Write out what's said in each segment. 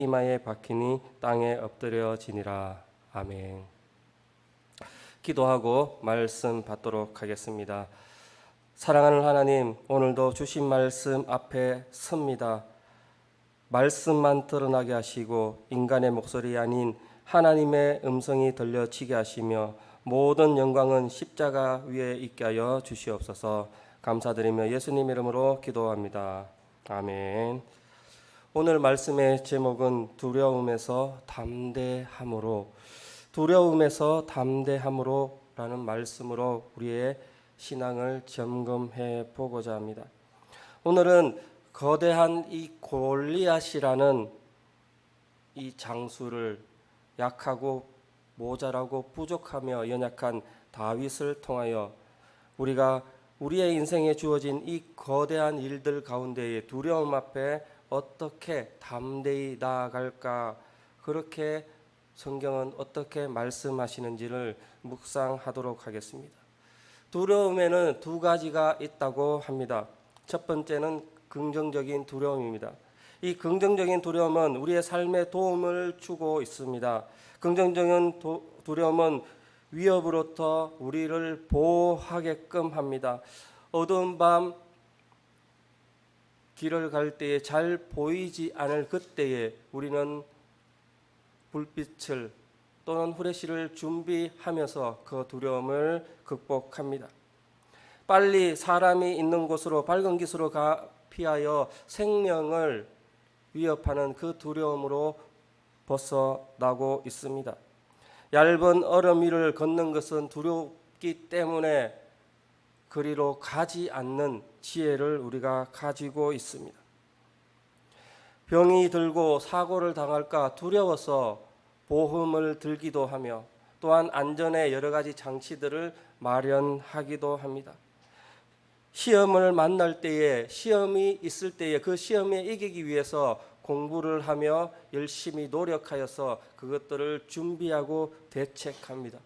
이마에 박히니 땅에 엎드려지니라. 아멘. 기도하고 말씀 받도록 하겠습니다. 사랑하는 하나님, 오늘도 주신 말씀 앞에 섭니다. 말씀만 드러나게 하시고 인간의 목소리 아닌 하나님의 음성이 들려지게 하시며 모든 영광은 십자가 위에 있게 하여 주시옵소서. 감사드리며 예수님 이름으로 기도합니다. 아멘. 오늘 말씀의 제목은 두려움에서 담대함으로, 두려움에서 담대함으로 라는 말씀으로 우리의 신앙을 점검해 보고자 합니다. 오늘은 거대한 이 골리앗이라는 이 장수를 약하고 모자라고 부족하며 연약한 다윗을 통하여 우리가 우리의 인생에 주어진 이 거대한 일들 가운데에 두려움 앞에 어떻게 담대히 나아갈까, 그렇게 성경은 어떻게 말씀하시는지를 묵상하도록 하겠습니다. 두려움에는 두 가지가 있다고 합니다. 첫 번째는 긍정적인 두려움입니다. 이 긍정적인 두려움은 우리의 삶에 도움을 주고 있습니다. 긍정적인 두려움은 위협으로부터 우리를 보호하게끔 합니다. 어두운 밤 길을 갈 때에 잘 보이지 않을 그때에 우리는 불빛을 또는 후레쉬를 준비하면서 그 두려움을 극복합니다. 빨리 사람이 있는 곳으로 밝은 곳으로 피하여 생명을 위협하는 그 두려움으로 벗어나고 있습니다. 얇은 얼음 위를 걷는 것은 두렵기 때문에 그리로 가지 않는 지혜를 우리가 가지고 있습니다. 병이 들고 사고를 당할까 두려워서 보험을 들기도 하며 또한 안전에 여러 가지 장치들을 마련하기도 합니다. 시험을 만날 때에, 시험이 있을 때에 그 시험에 이기기 위해서 공부를 하며 열심히 노력하여서 그것들을 준비하고 대책합니다.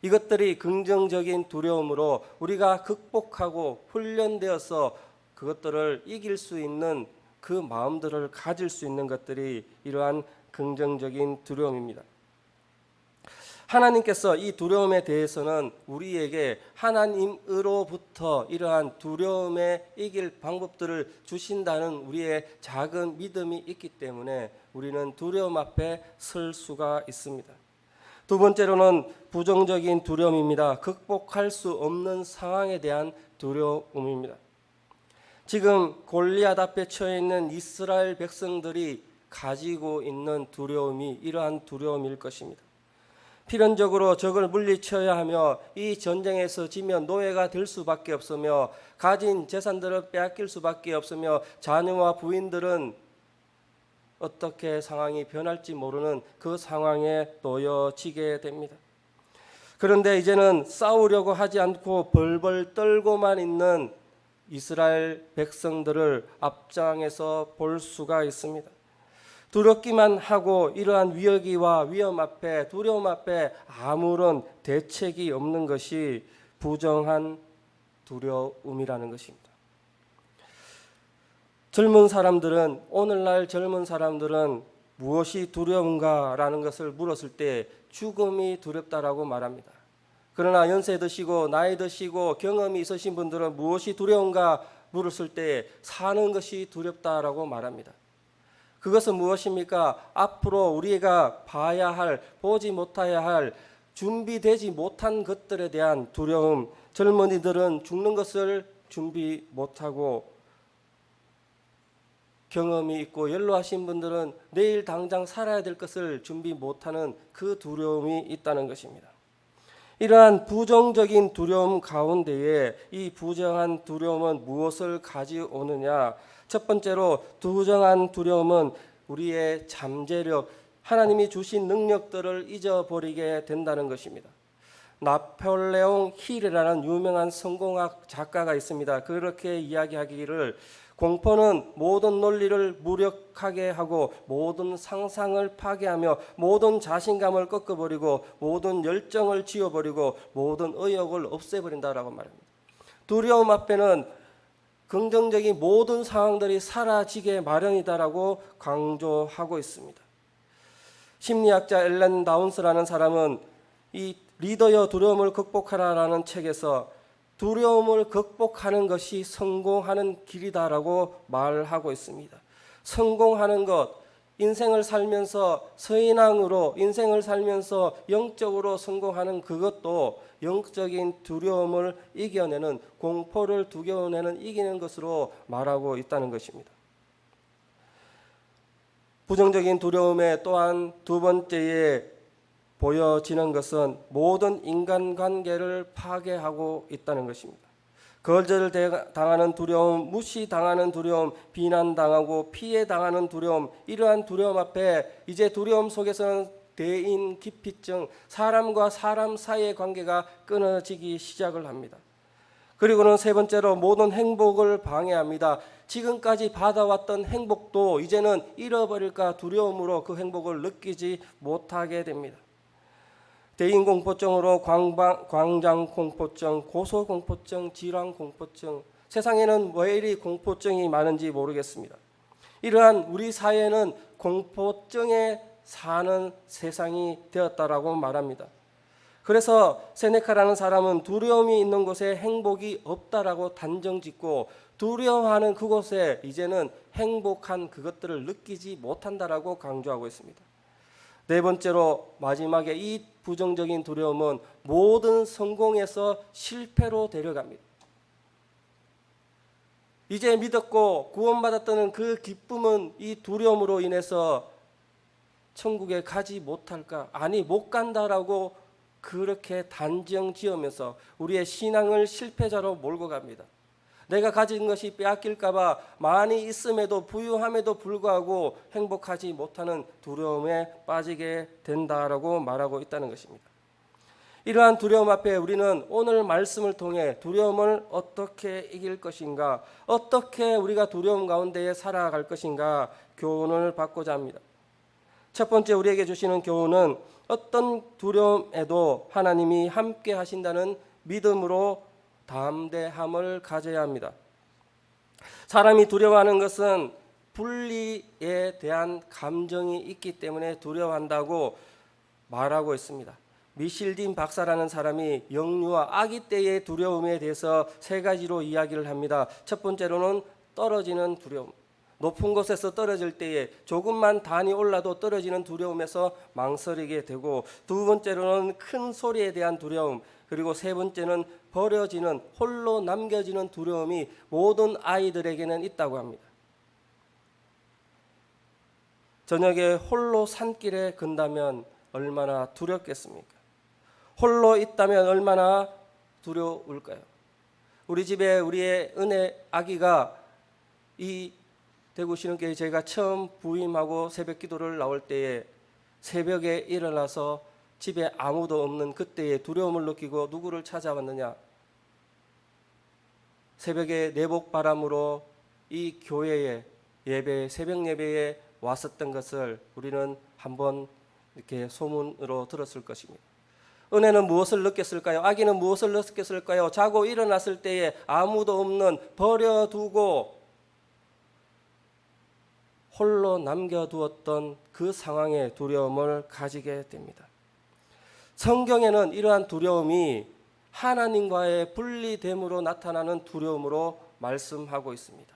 이것들이 긍정적인 두려움으로 우리가 극복하고 훈련되어서 그것들을 이길 수 있는 그 마음들을 가질 수 있는 것들이 이러한 긍정적인 두려움입니다. 하나님께서 이 두려움에 대해서는 우리에게 하나님으로부터 이러한 두려움에 이길 방법들을 주신다는 우리의 작은 믿음이 있기 때문에 우리는 두려움 앞에 설 수가 있습니다. 두 번째로는 부정적인 두려움입니다. 극복할 수 없는 상황에 대한 두려움입니다. 지금 골리앗 앞에 처해 있는 이스라엘 백성들이 가지고 있는 두려움이 이러한 두려움일 것입니다. 필연적으로 적을 물리쳐야 하며 이 전쟁에서 지면 노예가 될 수밖에 없으며 가진 재산들을 빼앗길 수밖에 없으며 자녀와 부인들은 어떻게 상황이 변할지 모르는 그 상황에 놓여지게 됩니다. 그런데 이제는 싸우려고 하지 않고 벌벌 떨고만 있는 이스라엘 백성들을 앞장에서 볼 수가 있습니다. 두렵기만 하고 이러한 위기와 위험 앞에, 두려움 앞에 아무런 대책이 없는 것이 부정한 두려움이라는 것입니다. 오늘날 젊은 사람들은 무엇이 두려운가라는 것을 물었을 때 죽음이 두렵다라고 말합니다. 그러나 연세 드시고 나이 드시고 경험이 있으신 분들은 무엇이 두려운가 물었을 때 사는 것이 두렵다라고 말합니다. 그것은 무엇입니까? 앞으로 우리가 봐야 할, 보지 못해야 할, 준비되지 못한 것들에 대한 두려움. 젊은이들은 죽는 것을 준비 못하고 경험이 있고 연로하신 분들은 내일 당장 살아야 될 것을 준비 못하는 그 두려움이 있다는 것입니다. 이러한 부정적인 두려움 가운데에 이 부정한 두려움은 무엇을 가져오느냐? 첫 번째로 부정한 두려움은 우리의 잠재력, 하나님이 주신 능력들을 잊어버리게 된다는 것입니다. 나폴레옹 힐이라는 유명한 성공학 작가가 있습니다. 그렇게 이야기하기를 공포는 모든 논리를 무력하게 하고 모든 상상을 파괴하며 모든 자신감을 꺾어버리고 모든 열정을 지워버리고 모든 의욕을 없애버린다라고 말합니다. 두려움 앞에는 긍정적인 모든 상황들이 사라지게 마련이다라고 강조하고 있습니다. 심리학자 앨런 다운스라는 사람은 이 리더여 두려움을 극복하라라는 책에서 두려움을 극복하는 것이 성공하는 길이다라고 말하고 있습니다. 성공하는 것, 인생을 살면서 서인왕으로 인생을 살면서 영적으로 성공하는 그것도 영적인 두려움을 이겨내는, 공포를 두겨내는 이기는 것으로 말하고 있다는 것입니다. 부정적인 두려움의 또한 두 번째에 보여지는 것은 모든 인간관계를 파괴하고 있다는 것입니다. 거절당하는 두려움, 무시당하는 두려움, 비난당하고 피해당하는 두려움, 이러한 두려움 앞에 이제 두려움 속에서는 대인 기피증, 사람과 사람 사이의 관계가 끊어지기 시작을 합니다. 그리고는 세 번째로 모든 행복을 방해합니다. 지금까지 받아왔던 행복도 이제는 잃어버릴까 두려움으로 그 행복을 느끼지 못하게 됩니다. 대인공포증으로 광장공포증, 고소공포증, 질환공포증, 세상에는 왜 이리 공포증이 많은지 모르겠습니다. 이러한 우리 사회는 공포증에 사는 세상이 되었다라고 말합니다. 그래서 세네카라는 사람은 두려움이 있는 곳에 행복이 없다라고 단정짓고 두려워하는 그곳에 이제는 행복한 그것들을 느끼지 못한다라고 강조하고 있습니다. 네 번째로 마지막에 이 부정적인 두려움은 모든 성공에서 실패로 데려갑니다. 이제 믿었고 구원받았다는 그 기쁨은 이 두려움으로 인해서 천국에 가지 못할까? 아니 못 간다라고 그렇게 단정 지으면서 우리의 신앙을 실패자로 몰고 갑니다. 내가 가진 것이 빼앗길까 봐 많이 있음에도 부유함에도 불구하고 행복하지 못하는 두려움에 빠지게 된다라고 말하고 있다는 것입니다. 이러한 두려움 앞에 우리는 오늘 말씀을 통해 두려움을 어떻게 이길 것인가, 어떻게 우리가 두려움 가운데에 살아갈 것인가 교훈을 받고자 합니다. 첫 번째 우리에게 주시는 교훈은 어떤 두려움에도 하나님이 함께 하신다는 믿음으로 담대함을 가져야 합니다. 사람이 두려워하는 것은 분리에 대한 감정이 있기 때문에 두려워한다고 말하고 있습니다. 미실딘 박사라는 사람이 영유아 아기 때의 두려움에 대해서 세 가지로 이야기를 합니다. 첫 번째로는 떨어지는 두려움. 높은 곳에서 떨어질 때에 조금만 단이 올라도 떨어지는 두려움에서 망설이게 되고, 두 번째로는 큰 소리에 대한 두려움, 그리고 세 번째는 버려지는, 홀로 남겨지는 두려움이 모든 아이들에게는 있다고 합니다. 저녁에 홀로 산길에 건다면 얼마나 두렵겠습니까? 홀로 있다면 얼마나 두려울까요? 우리 집에 우리의 은혜 아기가 이 대구 신흥교회 제가 처음 부임하고 새벽 기도를 나올 때에 새벽에 일어나서 집에 아무도 없는 그때에 두려움을 느끼고 누구를 찾아왔느냐? 새벽에 내복 바람으로 이 교회에 예배, 새벽 예배에 왔었던 것을 우리는 한번 이렇게 소문으로 들었을 것입니다. 은혜는 무엇을 느꼈을까요? 아기는 무엇을 느꼈을까요? 자고 일어났을 때에 아무도 없는, 버려두고 홀로 남겨두었던 그 상황에 두려움을 가지게 됩니다. 성경에는 이러한 두려움이 하나님과의 분리됨으로 나타나는 두려움으로 말씀하고 있습니다.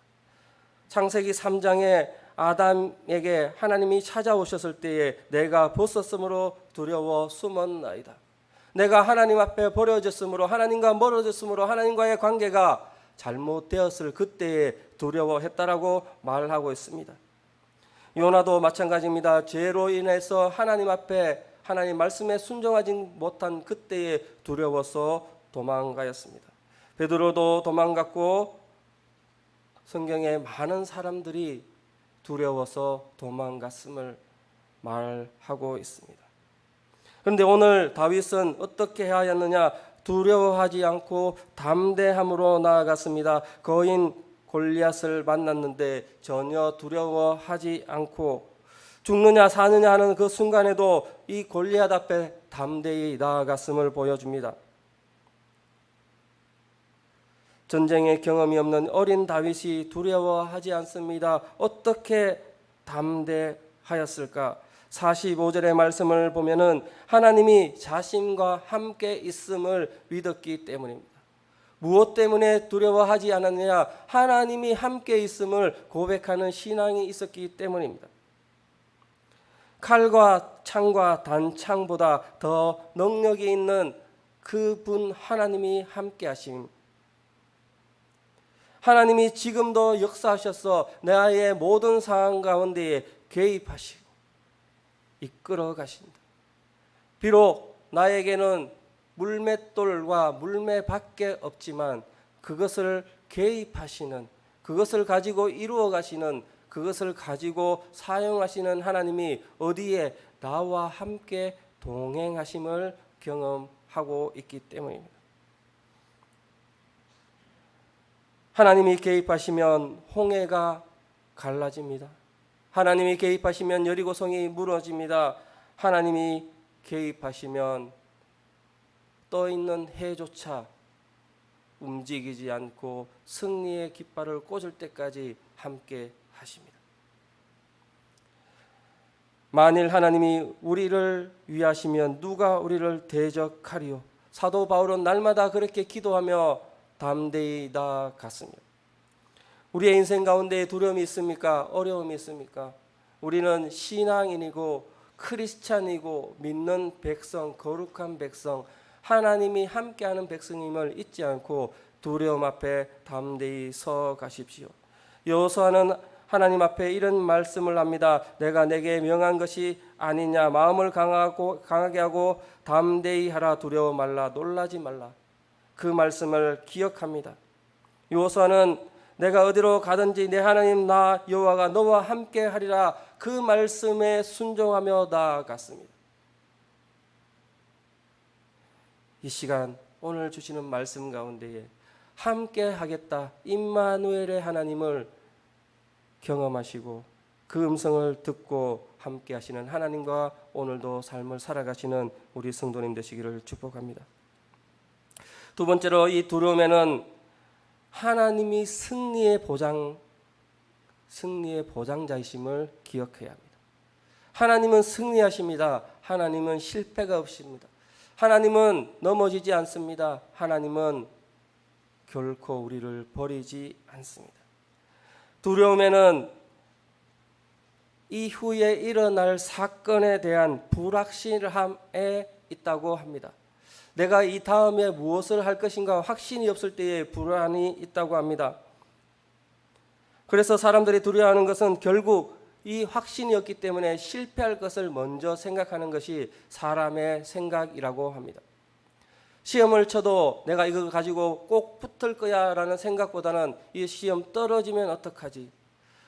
창세기 3장에 아담에게 하나님이 찾아오셨을 때에 내가 벗었으므로 두려워 숨었나이다. 내가 하나님 앞에 버려졌으므로, 하나님과 멀어졌으므로 하나님과의 관계가 잘못되었을 그때에 두려워했다라고 말하고 있습니다. 요나도 마찬가지입니다. 죄로 인해서 하나님 앞에 하나님 말씀에 순종하지 못한 그때에 두려워서 도망가였습니다. 베드로도 도망갔고 성경에 많은 사람들이 두려워서 도망갔음을 말하고 있습니다. 그런데 오늘 다윗은 어떻게 해야 하였느냐? 두려워하지 않고 담대함으로 나아갔습니다. 거인 골리앗을 만났는데 전혀 두려워하지 않고 죽느냐 사느냐 하는 그 순간에도 이 골리앗 앞에 담대히 나아갔음을 보여줍니다. 전쟁의 경험이 없는 어린 다윗이 두려워하지 않습니다. 어떻게 담대하였을까? 45절의 말씀을 보면은 하나님이 자신과 함께 있음을 믿었기 때문입니다. 무엇 때문에 두려워하지 않았느냐? 하나님이 함께 있음을 고백하는 신앙이 있었기 때문입니다. 칼과 창과 단창보다 더 능력이 있는 그분 하나님이 함께 하심. 하나님이 지금도 역사하셔서 나의 모든 상황 가운데에 개입하시고 이끌어 가신다. 비록 나에게는 물맷돌과 물매밖에 없지만 그것을 개입하시는, 그것을 가지고 이루어 가시는, 그것을 가지고 사용하시는 하나님이 어디에 나와 함께 동행하심을 경험하고 있기 때문입니다. 하나님이 개입하시면 홍해가 갈라집니다. 하나님이 개입하시면 여리고성이 무너집니다. 하나님이 개입하시면 떠있는 해조차 움직이지 않고 승리의 깃발을 꽂을 때까지 함께 하십니다. 만일 하나님이 우리를 위하시면 누가 우리를 대적하리요? 사도 바울은 날마다 그렇게 기도하며 담대히 나아갔습니다. 우리의 인생 가운데 두려움이 있습니까? 어려움이 있습니까? 우리는 신앙인이고 크리스찬이고 믿는 백성, 거룩한 백성, 하나님이 함께하는 백성임을 잊지 않고 두려움 앞에 담대히 서 가십시오. 여호수아는 하나님 앞에 이런 말씀을 합니다. 내가 내게 명한 것이 아니냐? 마음을 강하게 하고 담대히 하라. 두려워 말라. 놀라지 말라. 그 말씀을 기억합니다. 여호수아는 내가 어디로 가든지 내 하나님 나 여호와가 너와 함께 하리라. 그 말씀에 순종하며 나아갔습니다. 이 시간 오늘 주시는 말씀 가운데에 함께 하겠다 임마누엘의 하나님을 경험하시고 그 음성을 듣고 함께 하시는 하나님과 오늘도 삶을 살아가시는 우리 성도님 되시기를 축복합니다. 두 번째로 이 두려움에는 하나님이 승리의 보장자이심을 기억해야 합니다. 하나님은 승리하십니다. 하나님은 실패가 없습니다. 하나님은 넘어지지 않습니다. 하나님은 결코 우리를 버리지 않습니다. 두려움에는 이후에 일어날 사건에 대한 불확실함에 있다고 합니다. 내가 이 다음에 무엇을 할 것인가 확신이 없을 때에 불안이 있다고 합니다. 그래서 사람들이 두려워하는 것은 결국 이 확신이 없기 때문에 실패할 것을 먼저 생각하는 것이 사람의 생각이라고 합니다. 시험을 쳐도 내가 이거 가지고 꼭 붙을 거야 라는 생각보다는 이 시험 떨어지면 어떡하지?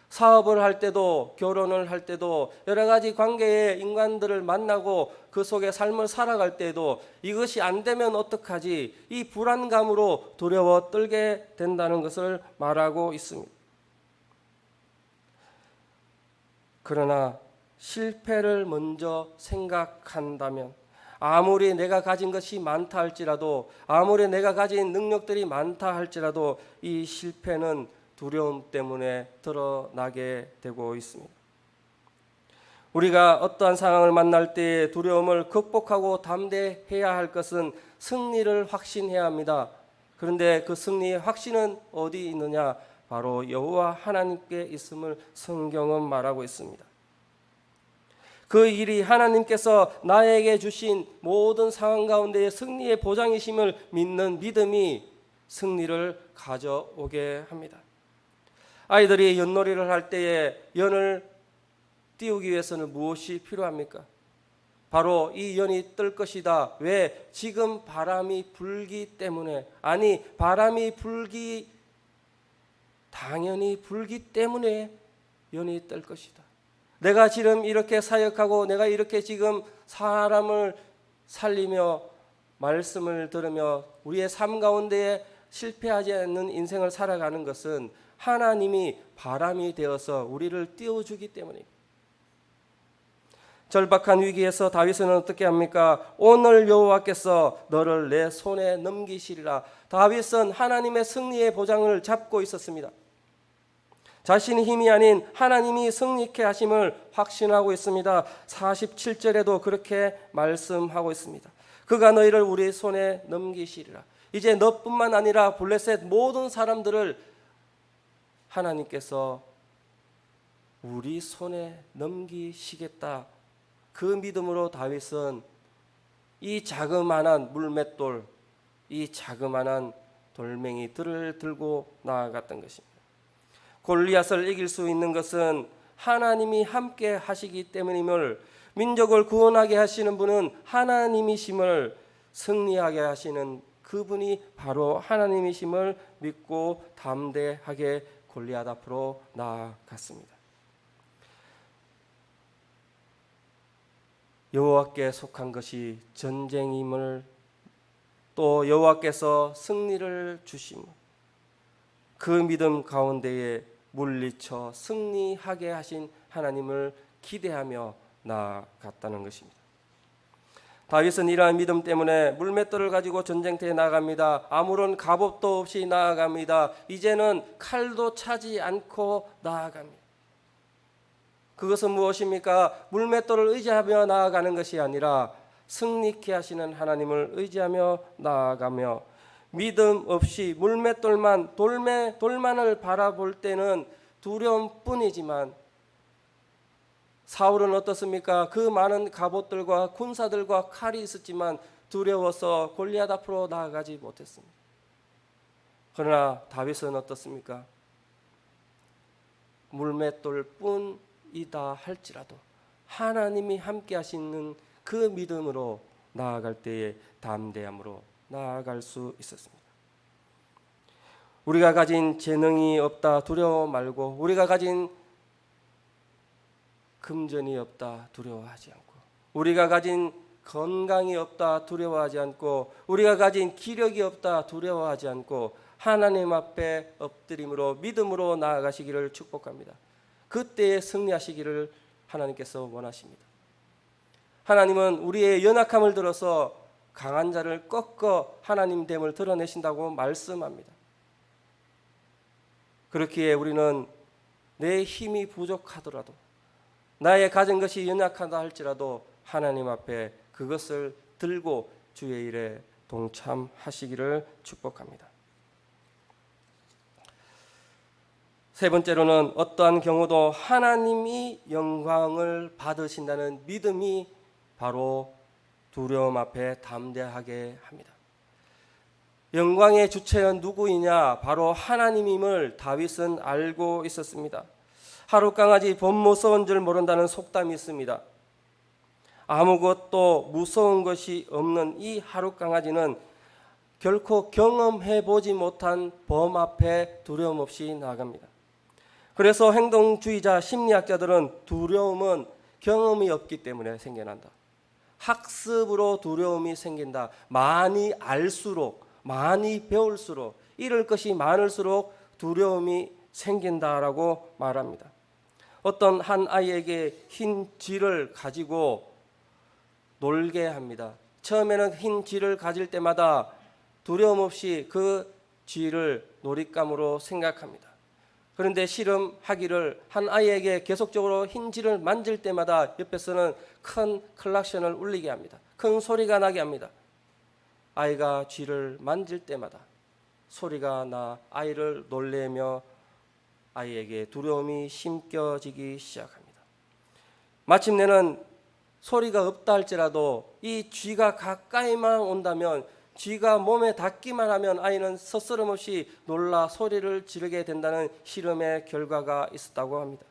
사업을 할 때도 결혼을 할 때도 여러 가지 관계의 인간들을 만나고 그 속에 삶을 살아갈 때도 이것이 안 되면 어떡하지? 이 불안감으로 두려워 떨게 된다는 것을 말하고 있습니다. 그러나 실패를 먼저 생각한다면 아무리 내가 가진 것이 많다 할지라도 아무리 내가 가진 능력들이 많다 할지라도 이 실패는 두려움 때문에 드러나게 되고 있습니다. 우리가 어떠한 상황을 만날 때 두려움을 극복하고 담대해야 할 것은 승리를 확신해야 합니다. 그런데 그 승리의 확신은 어디 있느냐? 바로 여호와 하나님께 있음을 성경은 말하고 있습니다. 그 일이 하나님께서 나에게 주신 모든 상황 가운데의 승리의 보장이심을 믿는 믿음이 승리를 가져오게 합니다. 아이들이 연놀이를 할 때에 연을 띄우기 위해서는 무엇이 필요합니까? 바로 이 연이 뜰 것이다. 왜? 지금 바람이 불기 때문에. 아니, 바람이 불기 당연히 불기 때문에 연이 뜰 것이다. 내가 지금 이렇게 사역하고 내가 이렇게 지금 사람을 살리며 말씀을 들으며 우리의 삶 가운데에 실패하지 않는 인생을 살아가는 것은 하나님이 바람이 되어서 우리를 띄워주기 때문입니다. 절박한 위기에서 다윗은 어떻게 합니까? 오늘 여호와께서 너를 내 손에 넘기시리라. 다윗은 하나님의 승리의 보장을 잡고 있었습니다. 자신의 힘이 아닌 하나님이 승리케 하심을 확신하고 있습니다. 47절에도 그렇게 말씀하고 있습니다. 그가 너희를 우리 손에 넘기시리라. 이제 너뿐만 아니라 블레셋 모든 사람들을 하나님께서 우리 손에 넘기시겠다. 그 믿음으로 다윗은 이 자그마한 물맷돌, 이 자그마한 돌멩이들을 들고 나아갔던 것입니다. 골리앗을 이길 수 있는 것은 하나님이 함께 하시기 때문임을, 민족을 구원하게 하시는 분은 하나님이심을, 승리하게 하시는 그분이 바로 하나님이심을 믿고 담대하게 골리앗 앞으로 나아갔습니다. 여호와께 속한 것이 전쟁임을, 또 여호와께서 승리를 주심을, 그 믿음 가운데에 물리쳐 승리하게 하신 하나님을 기대하며 나아갔다는 것입니다. 다윗은 이러한 믿음 때문에 물맷돌을 가지고 전쟁터에 나아갑니다. 아무런 갑옷도 없이 나아갑니다. 이제는 칼도 차지 않고 나아갑니다. 그것은 무엇입니까? 물맷돌을 의지하며 나아가는 것이 아니라 승리케 하시는 하나님을 의지하며 나아가며, 믿음 없이 물맷돌만 돌만을 바라볼 때는 두려움뿐이지만, 사울은 어떻습니까? 그 많은 갑옷들과 군사들과 칼이 있었지만 두려워서 골리앗 앞으로 나아가지 못했습니다. 그러나 다윗은 어떻습니까? 물맷돌뿐이다 할지라도 하나님이 함께 하시는 그 믿음으로 나아갈 때에 담대함으로 나아갈 수 있었습니다. 우리가 가진 재능이 없다 두려워 말고, 우리가 가진 금전이 없다 두려워하지 않고, 우리가 가진 건강이 없다 두려워하지 않고, 우리가 가진 기력이 없다 두려워하지 않고 하나님 앞에 엎드림으로 믿음으로 나아가시기를 축복합니다. 그때에 승리하시기를 하나님께서 원하십니다. 하나님은 우리의 연약함을 들어서 강한 자를 꺾어 하나님됨을 드러내신다고 말씀합니다. 그렇기에 우리는 내 힘이 부족하더라도, 나의 가진 것이 연약하다 할지라도 하나님 앞에 그것을 들고 주의 일에 동참하시기를 축복합니다. 세 번째로는 어떠한 경우도 하나님이 영광을 받으신다는 믿음이 바로 두려움 앞에 담대하게 합니다. 영광의 주체는 누구이냐? 바로 하나님임을 다윗은 알고 있었습니다. 하룻강아지 법 무서운 줄 모른다는 속담이 있습니다. 아무것도 무서운 것이 없는 이 하룻강아지는 결코 경험해보지 못한 범 앞에 두려움 없이 나아갑니다. 그래서 행동주의자 심리학자들은 두려움은 경험이 없기 때문에 생겨난다, 학습으로 두려움이 생긴다, 많이 알수록, 많이 배울수록, 잃을 것이 많을수록 두려움이 생긴다라고 말합니다. 어떤 한 아이에게 흰 쥐를 가지고 놀게 합니다. 처음에는 흰 쥐를 가질 때마다 두려움 없이 그 쥐를 놀잇감으로 생각합니다. 그런데 씨름하기를 한 아이에게 계속적으로 흰 쥐를 만질 때마다 옆에서는 큰 클락션을 울리게 합니다. 큰 소리가 나게 합니다. 아이가 쥐를 만질 때마다 소리가 나 아이를 놀래며 아이에게 두려움이 심겨지기 시작합니다. 마침내는 소리가 없다 할지라도 이 쥐가 가까이만 온다면, 쥐가 몸에 닿기만 하면 아이는 스스럼없이 놀라 소리를 지르게 된다는 실험의 결과가 있었다고 합니다.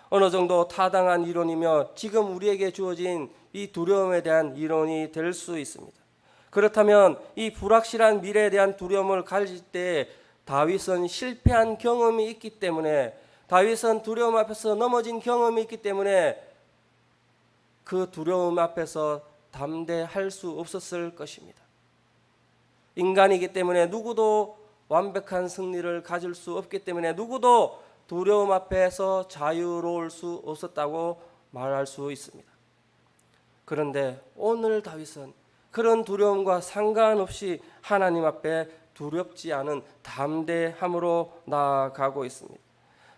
어느 정도 타당한 이론이며 지금 우리에게 주어진 이 두려움에 대한 이론이 될 수 있습니다. 그렇다면 이 불확실한 미래에 대한 두려움을 가질 때 다윗은 실패한 경험이 있기 때문에, 다윗은 두려움 앞에서 넘어진 경험이 있기 때문에 그 두려움 앞에서 담대할 수 없었을 것입니다. 인간이기 때문에 누구도 완벽한 승리를 가질 수 없기 때문에 누구도 두려움 앞에서 자유로울 수 없었다고 말할 수 있습니다. 그런데 오늘 다윗은 그런 두려움과 상관없이 하나님 앞에 두렵지 않은 담대함으로 나아가고 있습니다.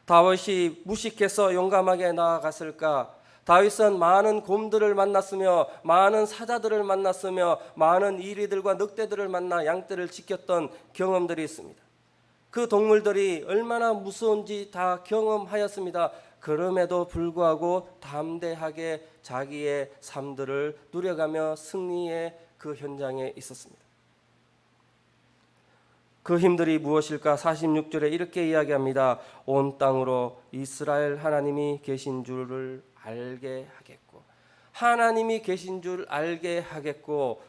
다윗이 무식해서 용감하게 나아갔을까? 다윗은 많은 곰들을 만났으며 많은 사자들을 만났으며 많은 이리들과 늑대들을 만나 양떼를 지켰던 경험들이 있습니다. 그 동물들이 얼마나 무서운지 다 경험하였습니다. 그럼에도 불구하고 담대하게 자기의 삶들을 누려가며 승리의 그 현장에 있었습니다. 그 힘들이 무엇일까? 46절에 이렇게 이야기합니다. 온 땅으로 이스라엘 하나님이 계신 줄을 알게 하겠고, 하나님이 계신 줄 알게 하겠고,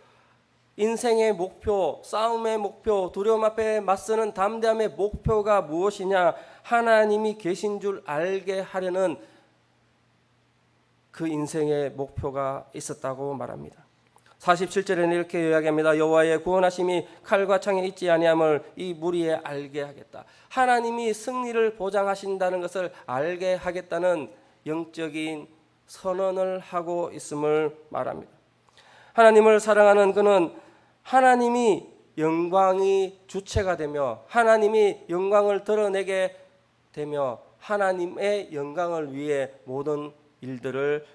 인생의 목표, 싸움의 목표, 두려움 앞에 맞서는 담대함의 목표가 무엇이냐? 하나님이 계신 줄 알게 하려는 그 인생의 목표가 있었다고 말합니다. 47절에는 이렇게 이야기합니다. 여호와의 구원하심이 칼과 창에 있지 아니함을 이 무리에 알게 하겠다. 하나님이 승리를 보장하신다는 것을 알게 하겠다는 영적인 선언을 하고 있음을 말합니다. 하나님을 사랑하는 그는 하나님이 영광이 주체가 되며 하나님이 영광을 드러내게 되며 하나님의 영광을 위해 모든 일들을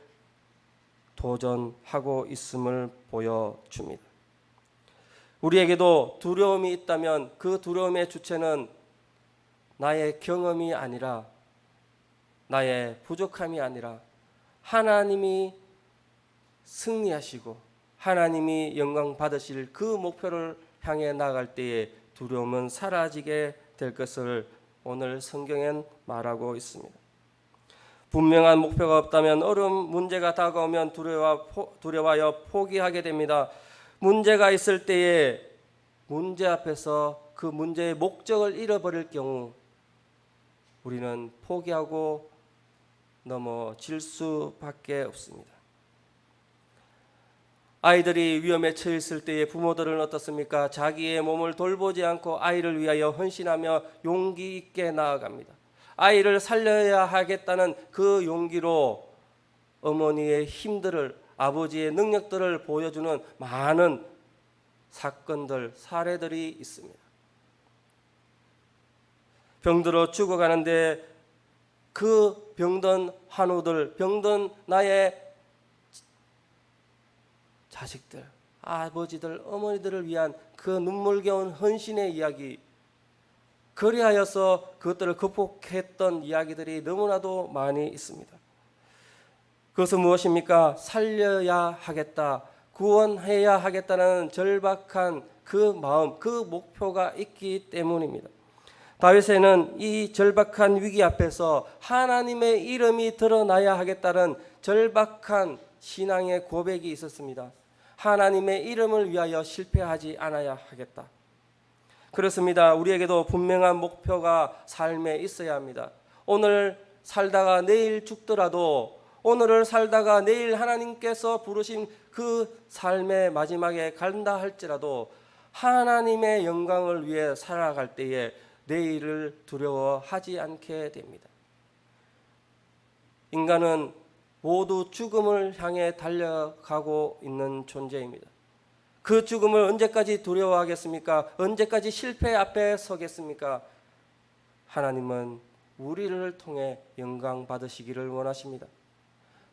도전하고 있음을 보여줍니다. 우리에게도 두려움이 있다면 그 두려움의 주체는 나의 경험이 아니라 나의 부족함이 아니라 하나님이 승리하시고 하나님이 영광 받으실 그 목표를 향해 나아갈 때에 두려움은 사라지게 될 것을 오늘 성경엔 말하고 있습니다. 분명한 목표가 없다면 어려움, 문제가 다가오면 두려워하여 포기하게 됩니다. 문제가 있을 때에 문제 앞에서 그 문제의 목적을 잃어버릴 경우 우리는 포기하고 넘어질 수밖에 없습니다. 아이들이 위험에 처해 있을 때에 부모들은 어떻습니까? 자기의 몸을 돌보지 않고 아이를 위하여 헌신하며 용기 있게 나아갑니다. 아이를 살려야 하겠다는 그 용기로 어머니의 힘들을, 아버지의 능력들을 보여주는 많은 사건들, 사례들이 있습니다. 병들어 죽어가는데 그 병든 환우들, 병든 나의 자식들, 아버지들, 어머니들을 위한 그 눈물겨운 헌신의 이야기, 그리하여서 그것들을 극복했던 이야기들이 너무나도 많이 있습니다. 그것은 무엇입니까? 살려야 하겠다, 구원해야 하겠다는 절박한 그 마음, 그 목표가 있기 때문입니다. 다윗에는 이 절박한 위기 앞에서 하나님의 이름이 드러나야 하겠다는 절박한 신앙의 고백이 있었습니다. 하나님의 이름을 위하여 실패하지 않아야 하겠다. 그렇습니다. 우리에게도 분명한 목표가 삶에 있어야 합니다. 오늘 살다가 내일 죽더라도, 오늘을 살다가 내일 하나님께서 부르신 그 삶의 마지막에 간다 할지라도 하나님의 영광을 위해 살아갈 때에 내일을 두려워하지 않게 됩니다. 인간은 모두 죽음을 향해 달려가고 있는 존재입니다. 그 죽음을 언제까지 두려워하겠습니까? 언제까지 실패 앞에 서겠습니까? 하나님은 우리를 통해 영광 받으시기를 원하십니다.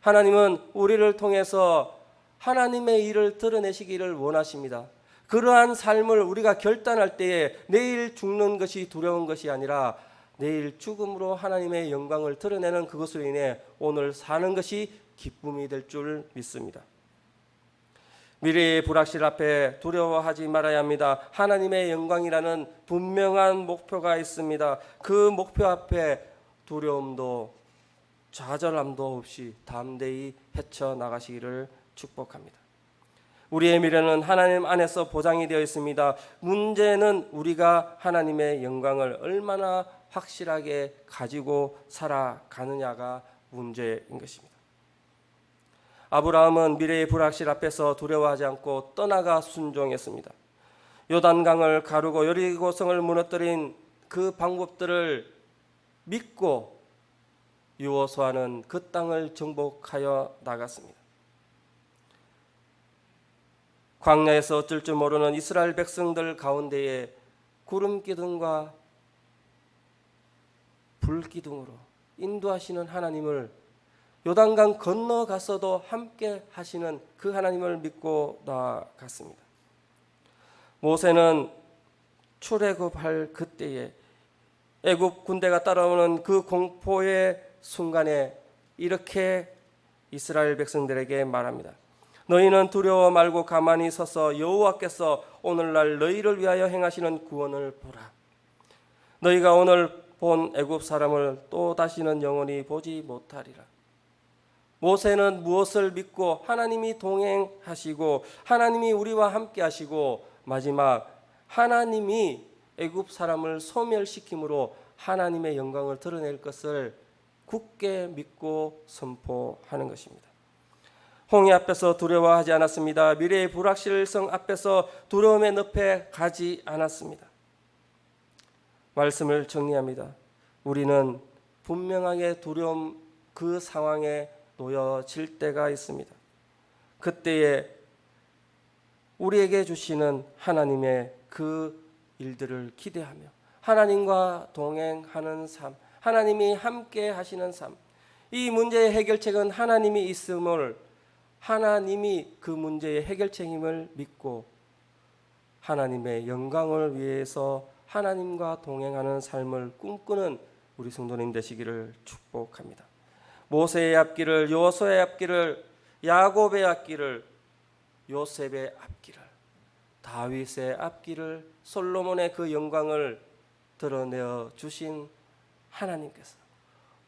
하나님은 우리를 통해서 하나님의 일을 드러내시기를 원하십니다. 그러한 삶을 우리가 결단할 때에 내일 죽는 것이 두려운 것이 아니라 내일 죽음으로 하나님의 영광을 드러내는 그것으로 인해 오늘 사는 것이 기쁨이 될 줄 믿습니다. 미래의 불확실 앞에 두려워하지 말아야 합니다. 하나님의 영광이라는 분명한 목표가 있습니다. 그 목표 앞에 두려움도 좌절함도 없이 담대히 헤쳐나가시기를 축복합니다. 우리의 미래는 하나님 안에서 보장이 되어 있습니다. 문제는 우리가 하나님의 영광을 얼마나 확실하게 가지고 살아가느냐가 문제인 것입니다. 아브라함은 미래의 불확실 앞에서 두려워하지 않고 떠나가 순종했습니다. 요단강을 가르고 여리고성을 무너뜨린 그 방법들을 믿고 여호수아는 그 땅을 정복하여 나갔습니다. 광야에서 어쩔 줄 모르는 이스라엘 백성들 가운데에 구름 기둥과 불 기둥으로 인도하시는 하나님을, 요단강 건너가서도 함께 하시는 그 하나님을 믿고 나아갔습니다. 모세는 출애굽할 그때에 애굽 군대가 따라오는 그 공포의 순간에 이렇게 이스라엘 백성들에게 말합니다. 너희는 두려워 말고 가만히 서서 여호와께서 오늘날 너희를 위하여 행하시는 구원을 보라. 너희가 오늘 본 애굽 사람을 또 다시는 영원히 보지 못하리라. 모세는 무엇을 믿고 하나님이 동행하시고 하나님이 우리와 함께 하시고 마지막 하나님이 애굽 사람을 소멸시킴으로 하나님의 영광을 드러낼 것을 굳게 믿고 선포하는 것입니다. 홍해 앞에서 두려워하지 않았습니다. 미래의 불확실성 앞에서 두려움의 늪에 가지 않았습니다. 말씀을 정리합니다. 우리는 분명하게 두려움 그 상황에 놓여질 때가 있습니다. 그때에 우리에게 주시는 하나님의 그 일들을 기대하며 하나님과 동행하는 삶, 하나님이 함께 하시는 삶, 이 문제의 해결책은 하나님이 있음을, 하나님이 그 문제의 해결책임을 믿고 하나님의 영광을 위해서 하나님과 동행하는 삶을 꿈꾸는 우리 성도님 되시기를 축복합니다. 모세의 앞길을, 여호수아의 앞길을, 야곱의 앞길을, 요셉의 앞길을, 다윗의 앞길을, 솔로몬의 그 영광을 드러내어 주신 하나님께서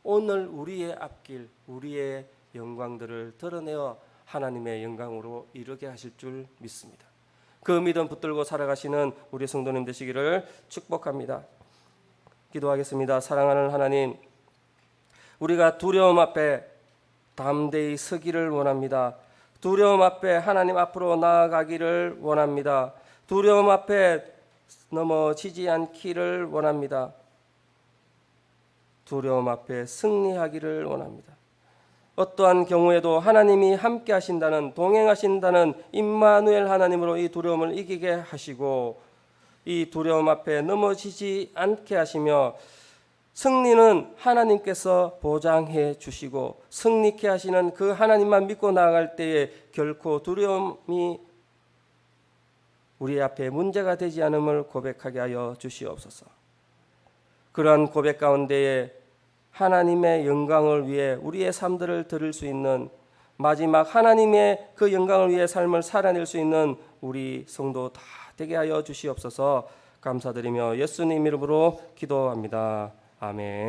오늘 우리의 앞길, 우리의 영광들을 드러내어 하나님의 영광으로 이르게 하실 줄 믿습니다. 그 믿음 붙들고 살아가시는 우리 성도님 되시기를 축복합니다. 기도하겠습니다. 사랑하는 하나님, 우리가 두려움 앞에 담대히 서기를 원합니다. 두려움 앞에 하나님 앞으로 나아가기를 원합니다. 두려움 앞에 넘어지지 않기를 원합니다. 두려움 앞에 승리하기를 원합니다. 어떠한 경우에도 하나님이 함께 하신다는, 동행하신다는 임마누엘 하나님으로 이 두려움을 이기게 하시고 이 두려움 앞에 넘어지지 않게 하시며 승리는 하나님께서 보장해 주시고 승리케 하시는 그 하나님만 믿고 나아갈 때에 결코 두려움이 우리 앞에 문제가 되지 않음을 고백하게 하여 주시옵소서. 그러한 고백 가운데에 하나님의 영광을 위해 우리의 삶들을 드릴 수 있는, 마지막 하나님의 그 영광을 위해 삶을 살아낼 수 있는 우리 성도 다 되게 하여 주시옵소서. 감사드리며 예수님 이름으로 기도합니다. 아멘.